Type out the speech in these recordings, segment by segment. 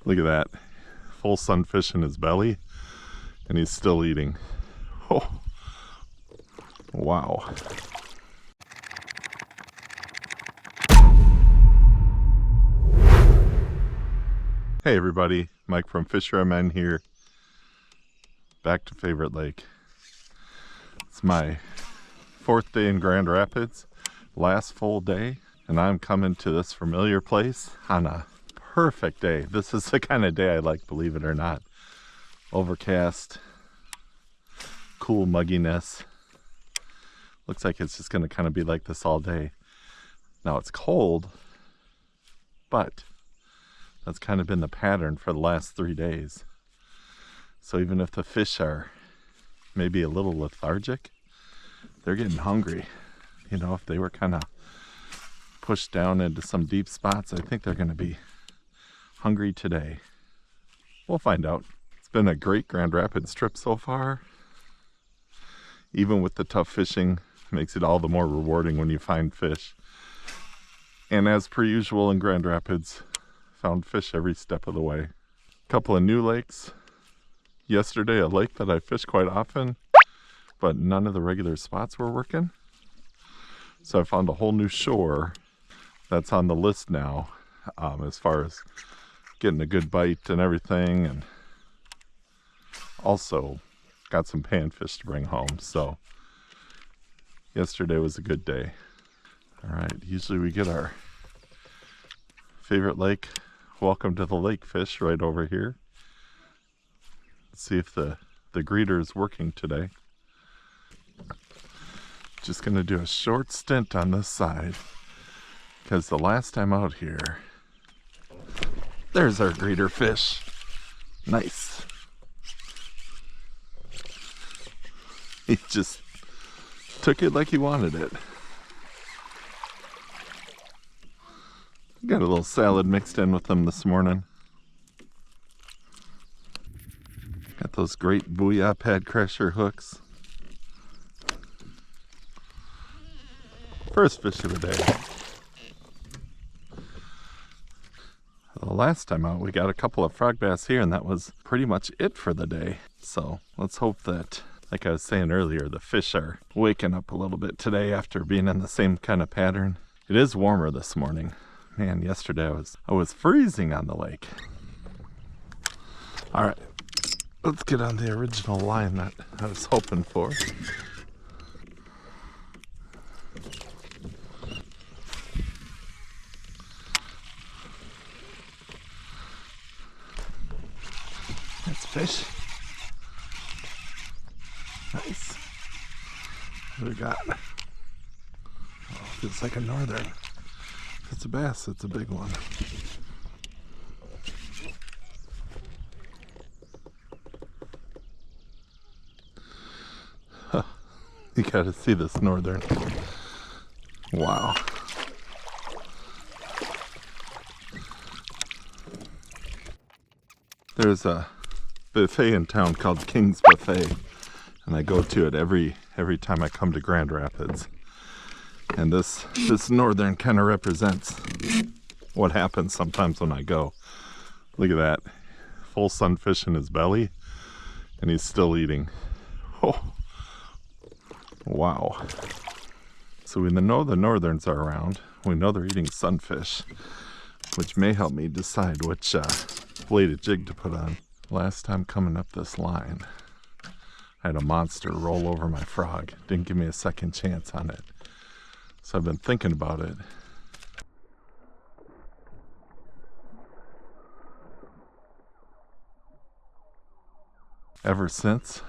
Look at that. Full sunfish in his belly, and he's still eating. Oh, wow. Hey everybody, Mike from FisherMN here. Back to Favorite Lake. It's my 4th day in Grand Rapids, last full day, and I'm coming to this familiar place on a perfect day. This is the kind of day I like, believe it or not. Overcast, cool mugginess. Looks like it's just going to kind of be like this all day. Now it's cold, but that's kind of been the pattern for the last 3 days. So even if the fish are maybe a little lethargic, they're getting hungry. You know, if they were kind of pushed down into some deep spots, I think they're going to be hungry today. We'll find out. It's been a great Grand Rapids trip so far. Even with the tough fishing, makes it all the more rewarding when you find fish. And as per usual in Grand Rapids, found fish every step of the way. A couple of new lakes. Yesterday, a lake that I fish quite often, but none of the regular spots were working. So I found a whole new shore that's on the list now, as far as getting a good bite and everything, and also got some panfish to bring home. So yesterday was a good day. All right, usually we get our favorite lake welcome to the lake fish right over here. Let's see if the greeter is working today. Just gonna do a short stint on this side, because the last time out here, there's our greeter fish. Nice. He just took it like he wanted it. Got a little salad mixed in with them this morning. Got those great Booyah Pad Crusher hooks. First fish of the day. The last time out we got a couple of frog bass here, and that was pretty much it for the day. So let's hope that, like I was saying earlier, the fish are waking up a little bit today after being in the same kind of pattern. It is warmer this morning. Man, yesterday I was freezing on the lake. All right, let's get on the original line that I was hoping for. That's fish. Nice. What do we got? Oh, feels like a northern. If it's a bass, it's a big one. Huh. You gotta see this northern. Wow. There's a buffet in town called King's Buffet, and I go to it every time I come to Grand Rapids. And this northern kind of represents what happens sometimes when I go. Look at that. Full sunfish in his belly, and he's still eating. Oh, wow. So we know the northerns are around. We know they're eating sunfish, which may help me decide which bladed jig to put on. Last time coming up this line, I had a monster roll over my frog. Didn't give me a second chance on it. So I've been thinking about it. Ever since,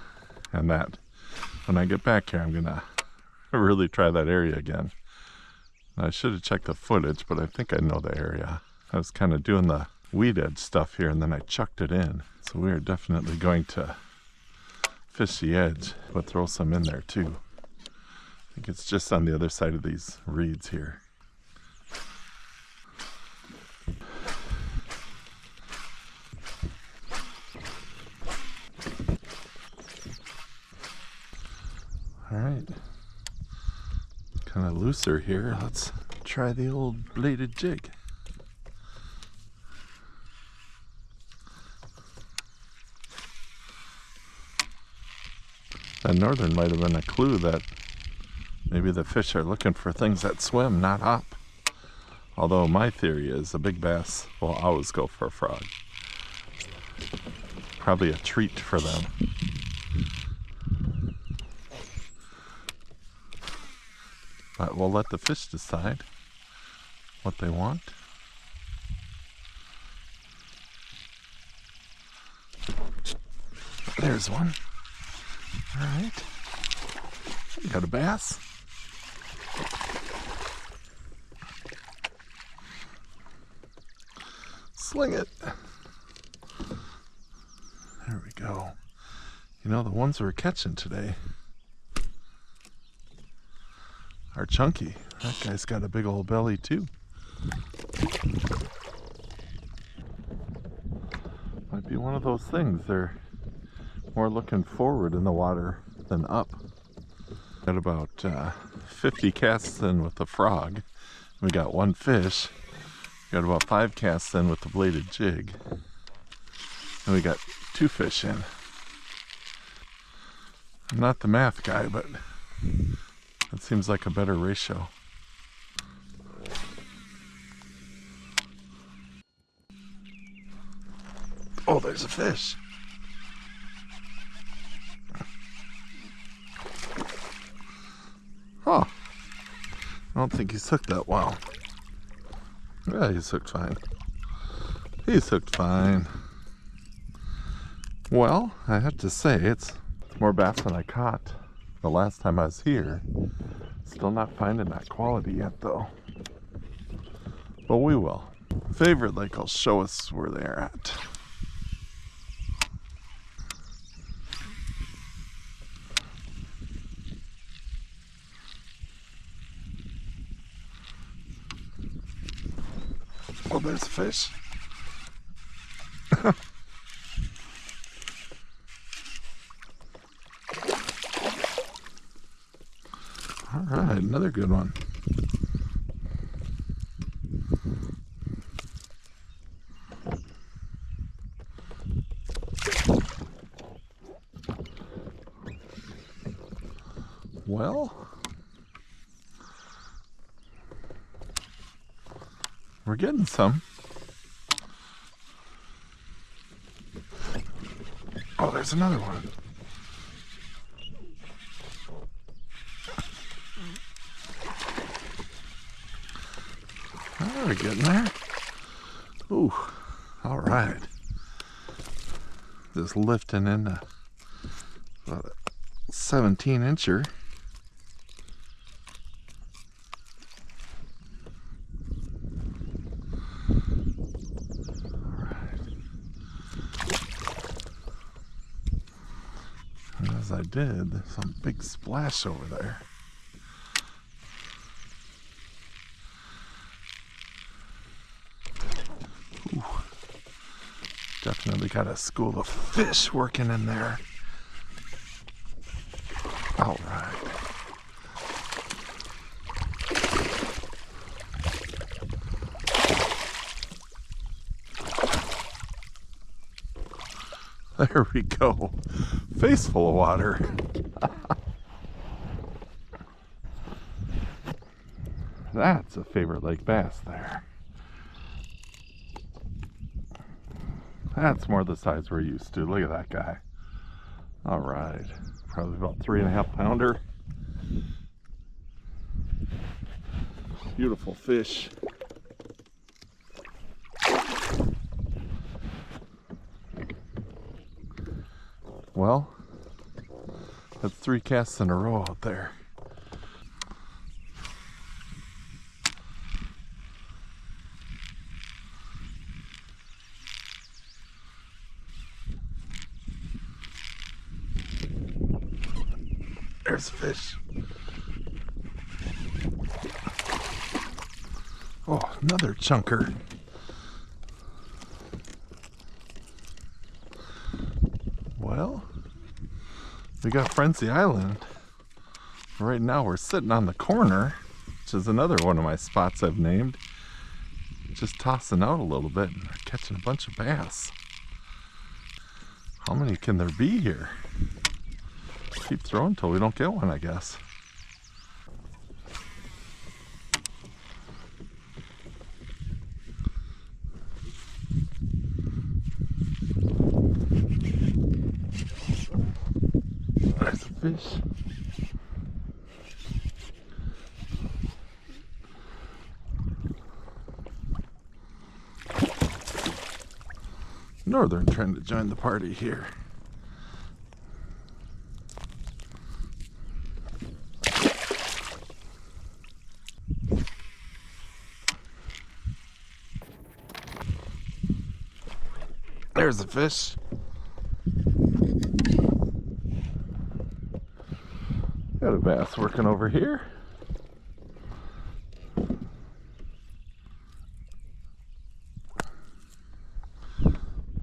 and that when I get back here, I'm gonna really try that area again. I should have checked the footage, but I think I know the area. I was kind of doing the weed edge stuff here, and then I chucked it in. So we are definitely going to fish the edge, but throw some in there too. I think it's just on the other side of these reeds here. All right, kind of looser here. Let's try the old bladed jig. That northern might have been a clue that maybe the fish are looking for things that swim, not hop. Although my theory is a big bass will always go for a frog. Probably a treat for them. But we'll let the fish decide what they want. There's one. All right. You got a bass? Sling it. There we go. You know, the ones we're catching today are chunky. That guy's got a big old belly too. Might be one of those things. They're more looking forward in the water than up. Got about 50 casts in with the frog. We got one fish. Got about 5 casts in with the bladed jig. And we got 2 fish in. I'm not the math guy, but it seems like a better ratio. Oh, there's a fish. Huh. I don't think he's hooked that well. Yeah, he's hooked fine. He's hooked fine. Well, I have to say, it's more bass than I caught the last time I was here. Still not finding that quality yet, though. But we will. Favorite Lake will show us where they're at. Oh, there's a fish. All right, another good one. Well, we're getting some. Oh, there's another one. Oh, we're getting there. Ooh, all right. Just lifting into about a 17-incher. As I did, there's some big splash over there. Ooh. Definitely got a school of fish working in there. All right. There we go. Face full of water. That's a favorite lake bass there. That's more the size we're used to. Look at that guy. All right. Probably about 3.5 pounder. Beautiful fish. Well, that's 3 casts in a row out there. There's a fish. Oh, another chunker. Well, we got Frenzy Island. Right now we're sitting on the corner, which is another one of my spots I've named. Just tossing out a little bit and we're catching a bunch of bass. How many can there be here? Keep throwing until we don't get one, I guess. There's a fish. Northern trying to join the party here. There's a fish. Got a bass working over here.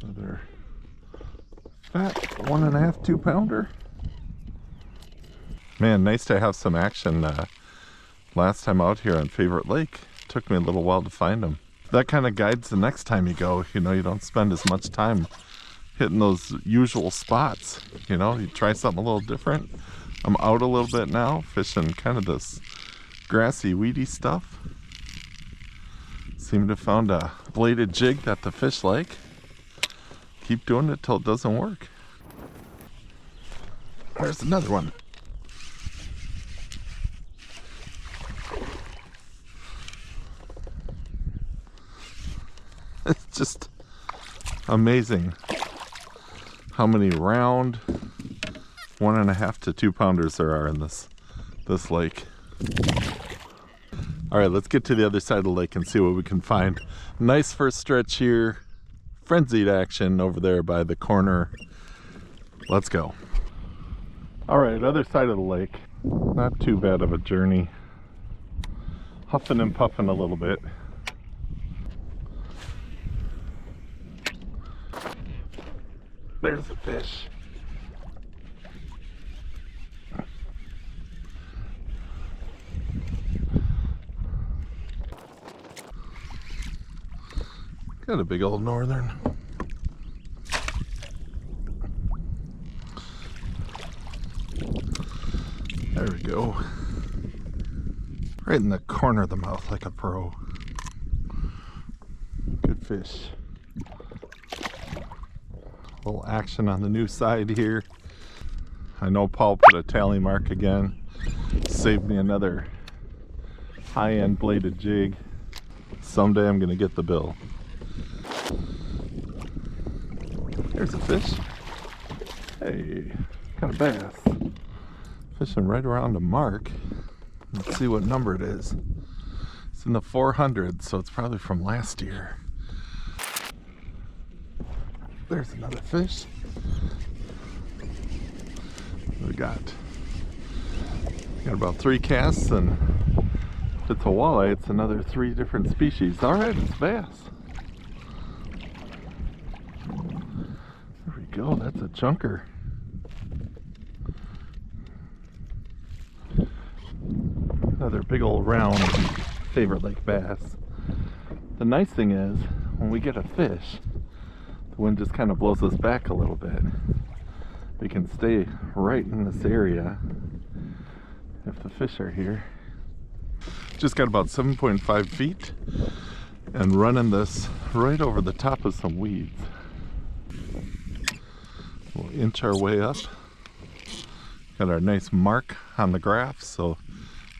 Another fat 1.5, 2 pounder. Man, nice to have some action. Last time out here on Favorite Lake, took me a little while to find them. That kind of guides the next time you go. You know, you don't spend as much time hitting those usual spots. You know, you try something a little different. I'm out a little bit now, fishing kind of this grassy, weedy stuff. Seem to have found a bladed jig that the fish like. Keep doing it till it doesn't work. There's another one. It's just amazing how many round 1.5 to 2 pounders there are in this lake. All right, let's get to the other side of the lake and see what we can find. Nice first stretch here. Frenzied action over there by the corner. Let's go. All right, other side of the lake. Not too bad of a journey. Huffing and puffing a little bit. There's a fish. Got a big old northern. There we go. Right in the corner of the mouth like a pro. Good fish. A little action on the new side here. I know Paul put a tally mark again. Saved me another high-end bladed jig. Someday I'm gonna get the bill. There's a fish. Hey, got a bass. Fishing right around a mark. Let's see what number it is. It's in the 400s, so it's probably from last year. There's another fish. We got about 3 casts, and if it's a walleye, it's another 3 different species. All right, it's bass. There we go. That's a chunker. Another big old round Favorite Lake bass. The nice thing is, when we get a fish, the wind just kind of blows us back a little bit. We can stay right in this area if the fish are here. Just got about 7.5 feet and running this right over the top of some weeds. We'll inch our way up. Got our nice mark on the graph, so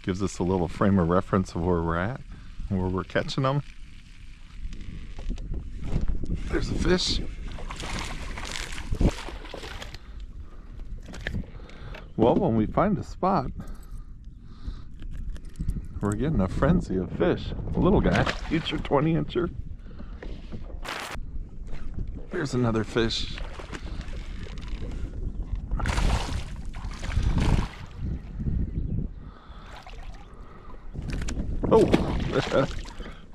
gives us a little frame of reference of where we're at, where we're catching them. There's a fish. Well, when we find a spot, we're getting a frenzy of fish. A little guy, future 20-incher. There's another fish. Oh,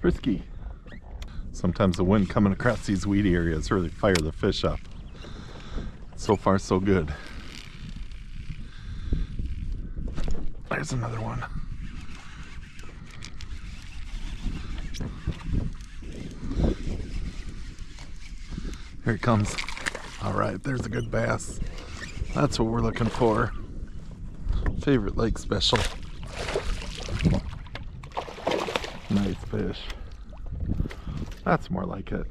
frisky. Sometimes the wind coming across these weedy areas really fire the fish up. So far, so good. There's another one. Here it comes. All right, there's a good bass. That's what we're looking for. Favorite Lake special. Nice fish. That's more like it.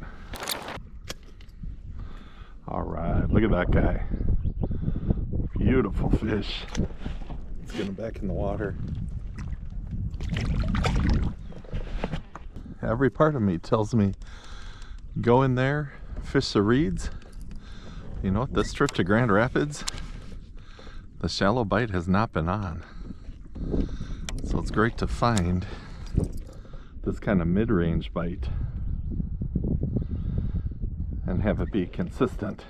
Alright, look at that guy. Beautiful fish. Let's get him back in the water. Every part of me tells me, go in there, fish the reeds. You know what, this trip to Grand Rapids, the shallow bite has not been on. So it's great to find this kind of mid-range bite and have it be consistent.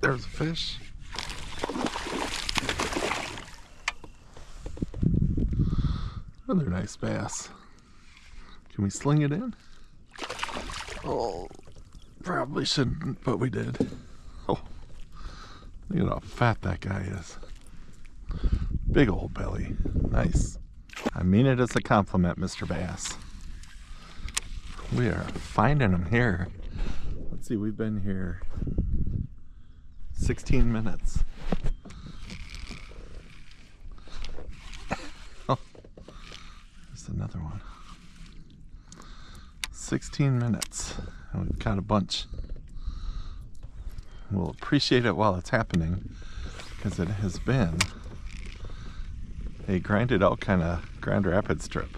There's a fish. Another nice bass. Can we sling it in? Oh, probably shouldn't, but we did. Oh, look at how fat that guy is. Big old belly. Nice. I mean it as a compliment, Mr. Bass. We are finding them here. Let's see, we've been here 16 minutes. Oh, there's another one. 16 minutes, and we've got a bunch. We'll appreciate it while it's happening, because it has been a grinded out kind of Grand Rapids trip.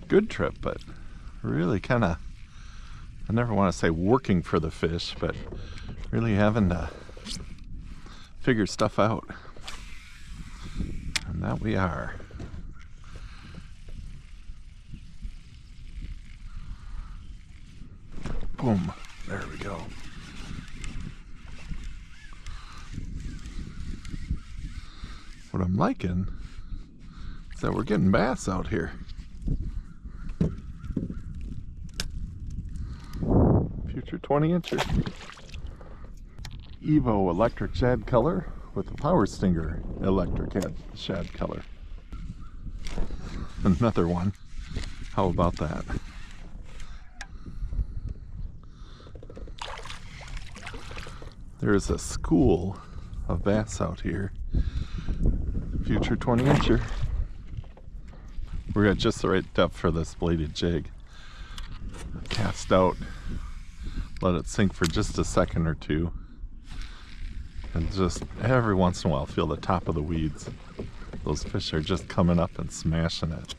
Good trip, but really kind of, I never want to say working for the fish, but really having to figure stuff out. And that we are. Boom. There we go. What I'm liking is that we're getting bass out here. Future 20-incher. Evo electric shad color with a Power Stinger electric shad color. Another one. How about that? There's a school of bass out here. Future 20-incher. We're at just the right depth for this bladed jig. Cast out. Let it sink for just a second or two. And just every once in a while feel the top of the weeds. Those fish are just coming up and smashing it.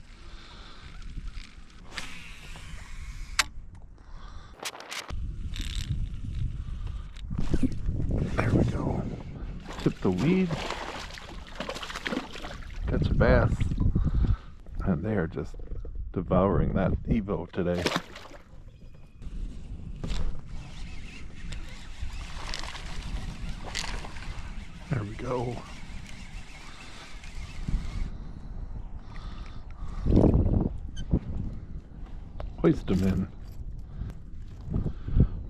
There we go. Tip the weed. Catch a bass. And they are just devouring that Evo today. There we go. Hoist them in.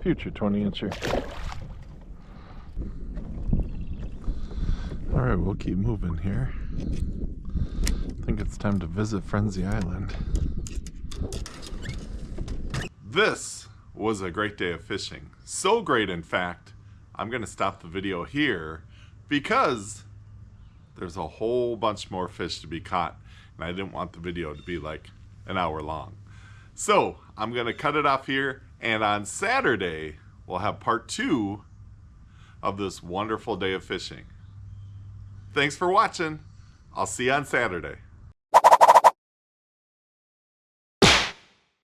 Future 20-incher. Alright, we'll keep moving here. I think it's time to visit Frenzy Island. This was a great day of fishing. So great, in fact, I'm going to stop the video here because there's a whole bunch more fish to be caught, and I didn't want the video to be like an hour long. So I'm going to cut it off here, and on Saturday, we'll have part 2 of this wonderful day of fishing. Thanks for watching. I'll see you on Saturday.